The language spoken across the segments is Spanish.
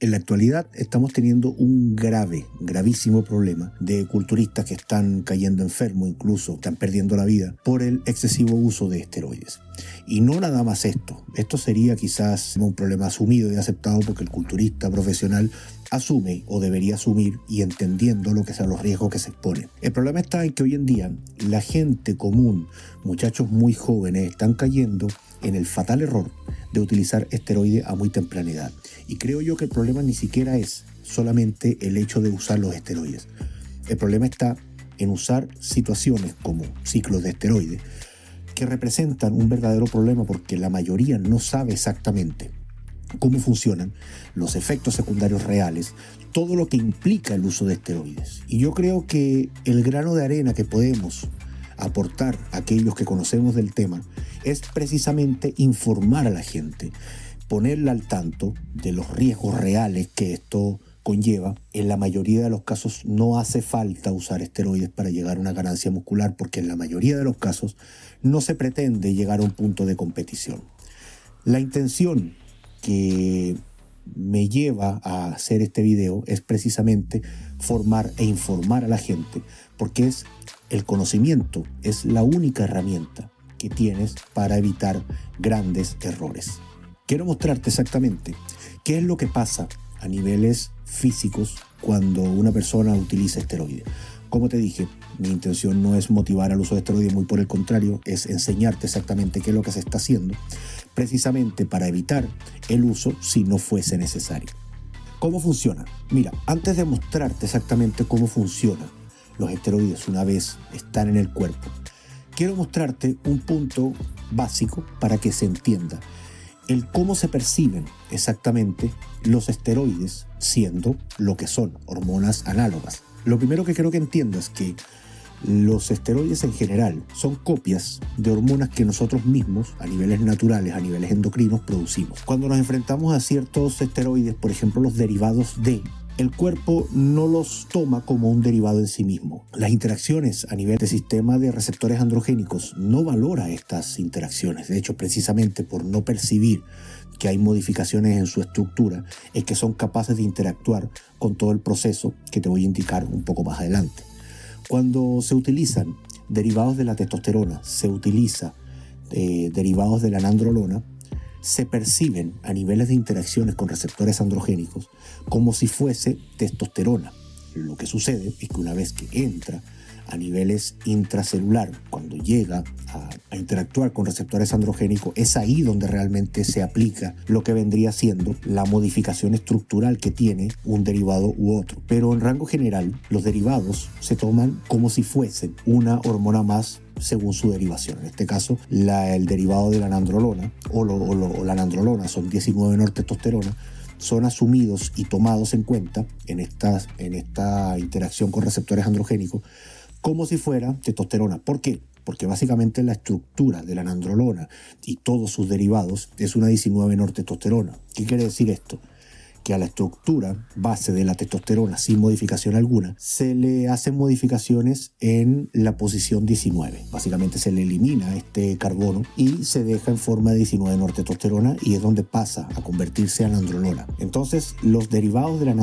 En la actualidad estamos teniendo un gravísimo problema de culturistas que están cayendo enfermos, incluso están perdiendo la vida por el excesivo uso de esteroides. Y no nada más esto sería quizás un problema asumido y aceptado porque el culturista profesional asume o debería asumir y entendiendo lo que sean los riesgos que se exponen. El problema está en que hoy en día la gente común, muchachos muy jóvenes, están cayendo en el fatal error de utilizar esteroides a muy temprana edad. Y creo yo que el problema ni siquiera es solamente el hecho de usar los esteroides. El problema está en usar situaciones como ciclos de esteroides que representan un verdadero problema porque la mayoría no sabe exactamente cómo funcionan, los efectos secundarios reales, todo lo que implica el uso de esteroides. Y yo creo que el grano de arena que podemos aportar a aquellos que conocemos del tema es precisamente informar a la gente, ponerla al tanto de los riesgos reales que esto conlleva. En la mayoría de los casos no hace falta usar esteroides para llegar a una ganancia muscular porque en la mayoría de los casos no se pretende llegar a un punto de competición. La intención que me lleva a hacer este video es precisamente formar e informar a la gente porque es el conocimiento, es la única herramienta que tienes para evitar grandes errores. Quiero mostrarte exactamente qué es lo que pasa a niveles físicos cuando una persona utiliza esteroides. Como te dije, mi intención no es motivar al uso de esteroides, muy por el contrario, es enseñarte exactamente qué es lo que se está haciendo, precisamente para evitar el uso si no fuese necesario. ¿Cómo funciona? Mira, antes de mostrarte exactamente cómo funcionan los esteroides una vez están en el cuerpo, quiero mostrarte un punto básico para que se entienda el cómo se perciben exactamente los esteroides siendo lo que son, hormonas análogas. Lo primero que quiero que entiendas es que los esteroides en general son copias de hormonas que nosotros mismos, a niveles naturales, a niveles endocrinos, producimos. Cuando nos enfrentamos a ciertos esteroides, por ejemplo los derivados de, el cuerpo no los toma como un derivado en sí mismo. Las interacciones a nivel del sistema de receptores androgénicos no valora estas interacciones. De hecho, precisamente por no percibir que hay modificaciones en su estructura, es que son capaces de interactuar con todo el proceso que te voy a indicar un poco más adelante. Cuando se utilizan derivados de la testosterona, se utiliza derivados de la nandrolona, se perciben a niveles de interacciones con receptores androgénicos como si fuese testosterona. Lo que sucede es que una vez que entra a niveles intracelular, cuando llega a interactuar con receptores androgénicos, es ahí donde realmente se aplica lo que vendría siendo la modificación estructural que tiene un derivado u otro. Pero en rango general, los derivados se toman como si fuesen una hormona más según su derivación. En este caso, el derivado de la nandrolona o la nandrolona son 19-nortestosterona, son asumidos y tomados en cuenta en esta interacción con receptores androgénicos como si fuera testosterona. ¿Por qué? Porque básicamente la estructura de la nandrolona y todos sus derivados es una 19-nortestosterona. ¿Qué quiere decir esto? Que a la estructura base de la testosterona sin modificación alguna se le hacen modificaciones en la posición 19. Básicamente se le elimina este carbono y se deja en forma de 19-nortestosterona y es donde pasa a convertirse a nandrolona. Entonces los derivados de la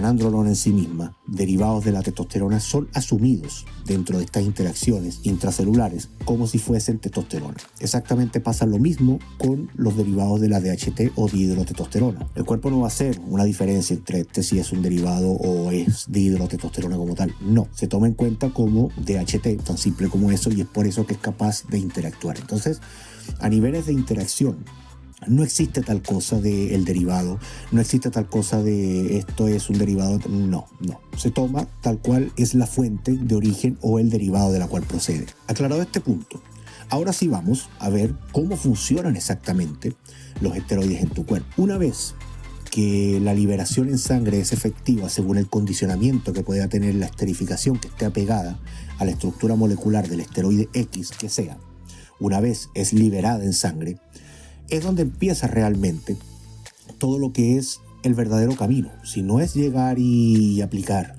nandrolona en sí misma, derivados de la testosterona, son asumidos dentro de estas interacciones intracelulares como si fuesen testosterona. Exactamente pasa lo mismo con los derivados de la DHT o dihidrotestosterona. El cuerpo no va a hacer una diferencia entre si es un derivado o es dihidrotestosterona como tal. No, se toma en cuenta como DHT, tan simple como eso, y es por eso que es capaz de interactuar. Entonces, a niveles de interacción, no existe tal cosa de el derivado, no existe tal cosa de esto es un derivado, no. Se toma tal cual es la fuente de origen o el derivado de la cual procede. Aclarado este punto, ahora sí vamos a ver cómo funcionan exactamente los esteroides en tu cuerpo. Una vez que la liberación en sangre es efectiva según el condicionamiento que pueda tener la esterificación que esté apegada a la estructura molecular del esteroide X que sea, una vez es liberada en sangre, es donde empieza realmente todo lo que es el verdadero camino. Si no es llegar y aplicar,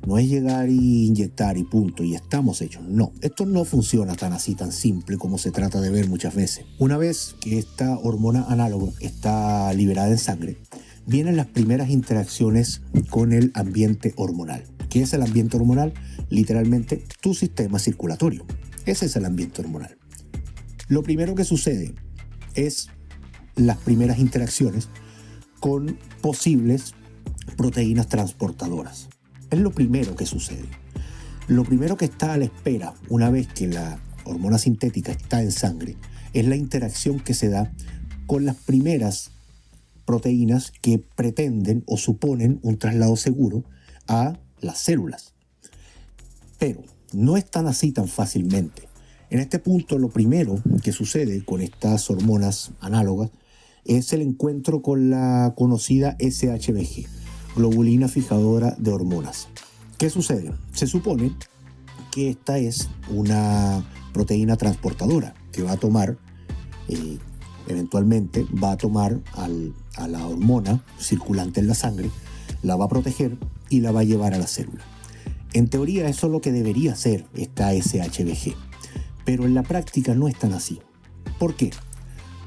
no es llegar y inyectar y punto, y estamos hechos. No, esto no funciona tan así, tan simple como se trata de ver muchas veces. Una vez que esta hormona análoga está liberada en sangre, vienen las primeras interacciones con el ambiente hormonal. ¿Qué es el ambiente hormonal? Literalmente tu sistema circulatorio. Ese es el ambiente hormonal. Lo primero que sucede es las primeras interacciones con posibles proteínas transportadoras. Es lo primero que sucede. Lo primero que está a la espera una vez que la hormona sintética está en sangre es la interacción que se da con las primeras proteínas que pretenden o suponen un traslado seguro a las células. Pero no es tan así tan fácilmente. En este punto, lo primero que sucede con estas hormonas análogas es el encuentro con la conocida SHBG, globulina fijadora de hormonas. ¿Qué sucede? Se supone que esta es una proteína transportadora que va a tomar, eventualmente va a tomar a la hormona circulante en la sangre, la va a proteger y la va a llevar a la célula. En teoría eso es lo que debería ser esta SHBG, pero en la práctica no es tan así. ¿Por qué?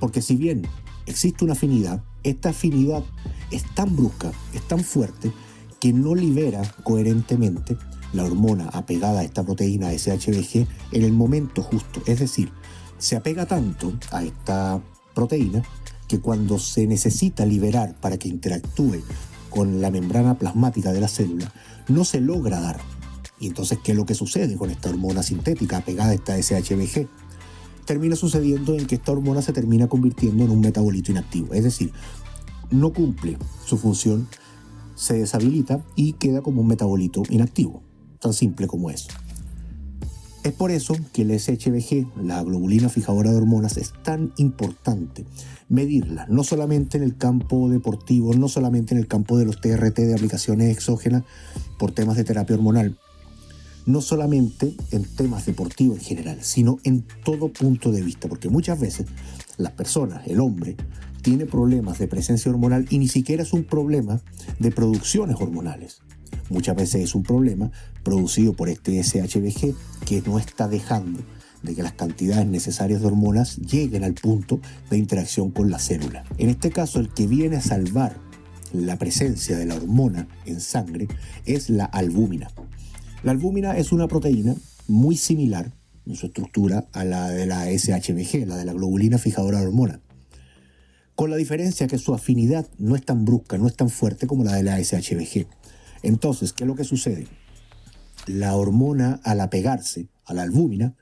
Porque si bien existe una afinidad, esta afinidad es tan brusca, es tan fuerte, que no libera coherentemente la hormona apegada a esta proteína SHBG en el momento justo. Es decir, se apega tanto a esta proteína que cuando se necesita liberar para que interactúe con la membrana plasmática de la célula, no se logra dar. Y entonces, ¿qué es lo que sucede con esta hormona sintética apegada a esta SHBG? Termina sucediendo en que esta hormona se termina convirtiendo en un metabolito inactivo. Es decir, no cumple su función, se deshabilita y queda como un metabolito inactivo. Tan simple como eso. Es por eso que el SHBG, la globulina fijadora de hormonas, es tan importante medirla, no solamente en el campo deportivo, no solamente en el campo de los TRT de aplicaciones exógenas por temas de terapia hormonal, no solamente en temas deportivos en general, sino en todo punto de vista, porque muchas veces las personas, el hombre, tiene problemas de presencia hormonal y ni siquiera es un problema de producciones hormonales. Muchas veces es un problema producido por este SHBG que no está dejando de que las cantidades necesarias de hormonas lleguen al punto de interacción con la célula. En este caso, el que viene a salvar la presencia de la hormona en sangre es la albúmina. La albúmina es una proteína muy similar en su estructura a la de la SHBG, la de la globulina fijadora de hormonas, con la diferencia que su afinidad no es tan brusca, no es tan fuerte como la de la SHBG. Entonces, ¿qué es lo que sucede? La hormona, al apegarse a la albúmina,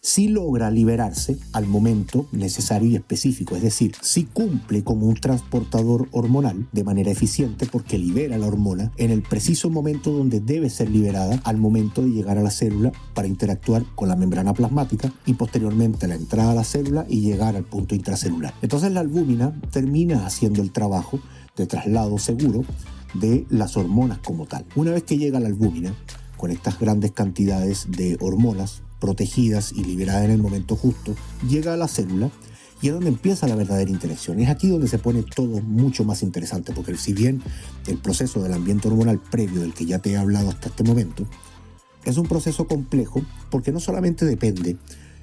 sí logra liberarse al momento necesario y específico, es decir, sí cumple como un transportador hormonal de manera eficiente porque libera la hormona en el preciso momento donde debe ser liberada al momento de llegar a la célula para interactuar con la membrana plasmática y posteriormente la entrada a la célula y llegar al punto intracelular. Entonces la albúmina termina haciendo el trabajo de traslado seguro de las hormonas como tal. Una vez que llega la albúmina, con estas grandes cantidades de hormonas protegidas y liberadas en el momento justo, llega a la célula y es donde empieza la verdadera interacción. Es aquí donde se pone todo mucho más interesante, porque si bien el proceso del ambiente hormonal previo del que ya te he hablado hasta este momento es un proceso complejo, porque no solamente depende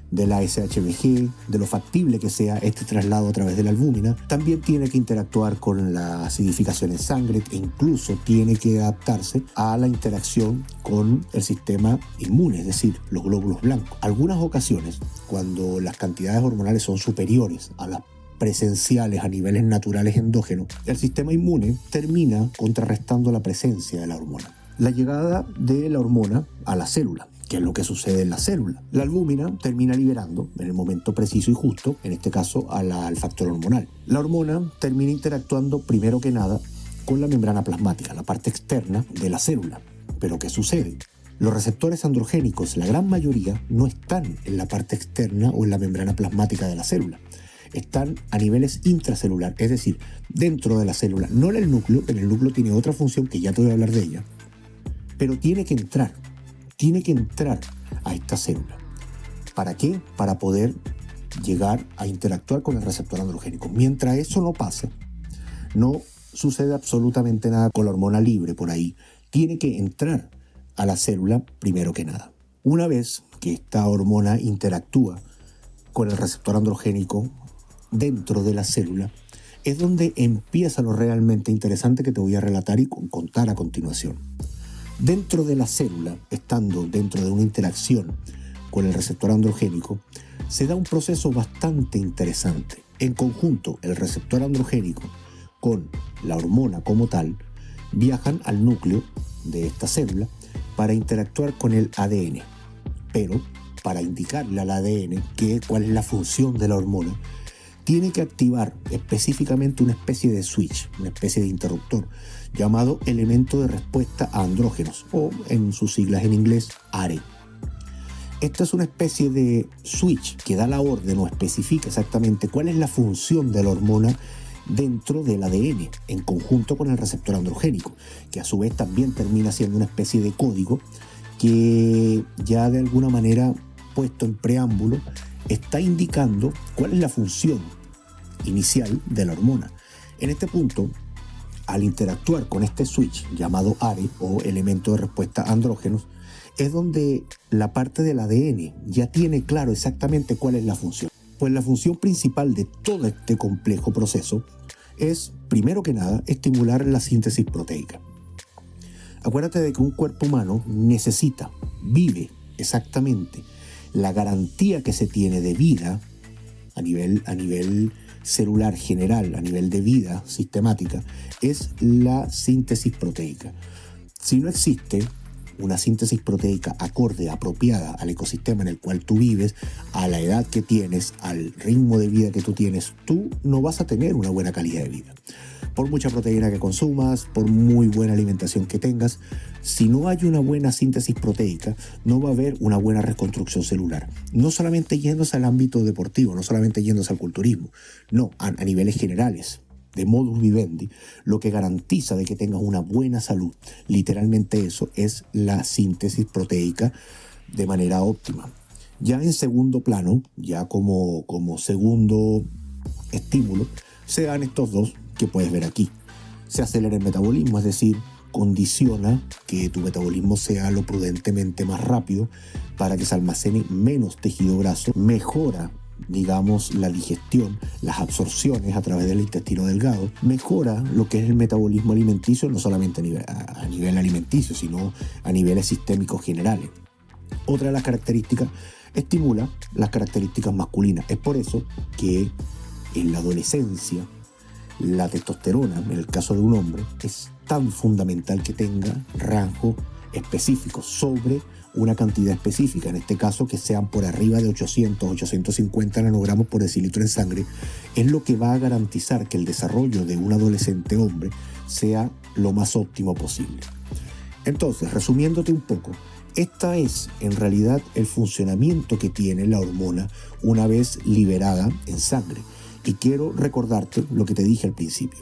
de la SHBG, de lo factible que sea este traslado a través de la albúmina, también tiene que interactuar con la acidificación en sangre e incluso tiene que adaptarse a la interacción con el sistema inmune, es decir, los glóbulos blancos. Algunas ocasiones, cuando las cantidades hormonales son superiores a las presenciales a niveles naturales endógenos, el sistema inmune termina contrarrestando la presencia de la hormona. La llegada de la hormona a la célula, que es lo que sucede en la célula. La albúmina termina liberando en el momento preciso y justo, en este caso al factor hormonal. La hormona termina interactuando primero que nada con la membrana plasmática, la parte externa de la célula. Pero ¿qué sucede? Los receptores androgénicos, la gran mayoría, no están en la parte externa o en la membrana plasmática de la célula. Están a niveles intracelular, es decir, dentro de la célula, no en el núcleo, que en el núcleo tiene otra función que ya te voy a hablar de ella, pero tiene que entrar a esta célula. ¿Para qué? Para poder llegar a interactuar con el receptor androgénico. Mientras eso no pase, no sucede absolutamente nada con la hormona libre por ahí. Tiene que entrar a la célula primero que nada. Una vez que esta hormona interactúa con el receptor androgénico dentro de la célula, es donde empieza lo realmente interesante que te voy a relatar y contar a continuación. Dentro de la célula, estando dentro de una interacción con el receptor androgénico, se da un proceso bastante interesante. En conjunto, el receptor androgénico con la hormona como tal viajan al núcleo de esta célula para interactuar con el ADN. Pero para indicarle al ADN cuál es la función de la hormona, tiene que activar específicamente una especie de switch, una especie de interruptor, llamado elemento de respuesta a andrógenos, o en sus siglas en inglés, ARE. Esta es una especie de switch que da la orden o especifica exactamente cuál es la función de la hormona dentro del ADN, en conjunto con el receptor androgénico, que a su vez también termina siendo una especie de código que ya de alguna manera, puesto en preámbulo, está indicando cuál es la función inicial de la hormona. En este punto, al interactuar con este switch llamado ARE o elemento de respuesta a andrógenos, es donde la parte del ADN ya tiene claro exactamente cuál es la función. Pues la función principal de todo este complejo proceso es, primero que nada, estimular la síntesis proteica. Acuérdate de que un cuerpo humano vive exactamente la garantía que se tiene de vida a nivel celular general, a nivel de vida sistemática, es la síntesis proteica. Si no existe una síntesis proteica acorde, apropiada al ecosistema en el cual tú vives, a la edad que tienes, al ritmo de vida que tú tienes, tú no vas a tener una buena calidad de vida. Por mucha proteína que consumas, por muy buena alimentación que tengas, si no hay una buena síntesis proteica, no va a haber una buena reconstrucción celular. No solamente yéndose al ámbito deportivo, no solamente yéndose al culturismo, no, a niveles generales, de modus vivendi, lo que garantiza de que tengas una buena salud, literalmente eso, es la síntesis proteica de manera óptima. Ya en segundo plano, ya como segundo estímulo, se dan estos dos que puedes ver aquí. Se acelera el metabolismo, es decir, condiciona que tu metabolismo sea lo prudentemente más rápido para que se almacene menos tejido graso, mejora, digamos, la digestión, las absorciones a través del intestino delgado, mejora lo que es el metabolismo alimenticio, no solamente a nivel alimenticio, sino a niveles sistémicos generales. Otra de las características, estimula las características masculinas. Es por eso que en la adolescencia la testosterona, en el caso de un hombre, es tan fundamental que tenga rango específico sobre una cantidad específica, en este caso que sean por arriba de 800-850 nanogramos por decilitro en sangre, es lo que va a garantizar que el desarrollo de un adolescente hombre sea lo más óptimo posible. Entonces, resumiéndote un poco, esta es en realidad el funcionamiento que tiene la hormona una vez liberada en sangre. Y quiero recordarte lo que te dije al principio.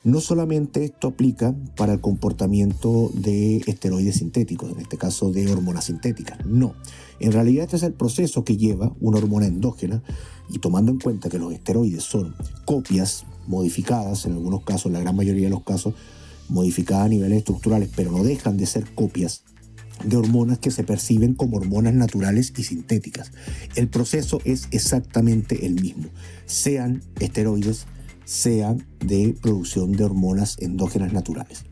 No solamente esto aplica para el comportamiento de esteroides sintéticos, en este caso de hormonas sintéticas. No, en realidad este es el proceso que lleva una hormona endógena, y tomando en cuenta que los esteroides son copias modificadas, en algunos casos, en la gran mayoría de los casos, modificadas a niveles estructurales, pero no dejan de ser copias de hormonas que se perciben como hormonas naturales y sintéticas. El proceso es exactamente el mismo, sean esteroides, sean de producción de hormonas endógenas naturales.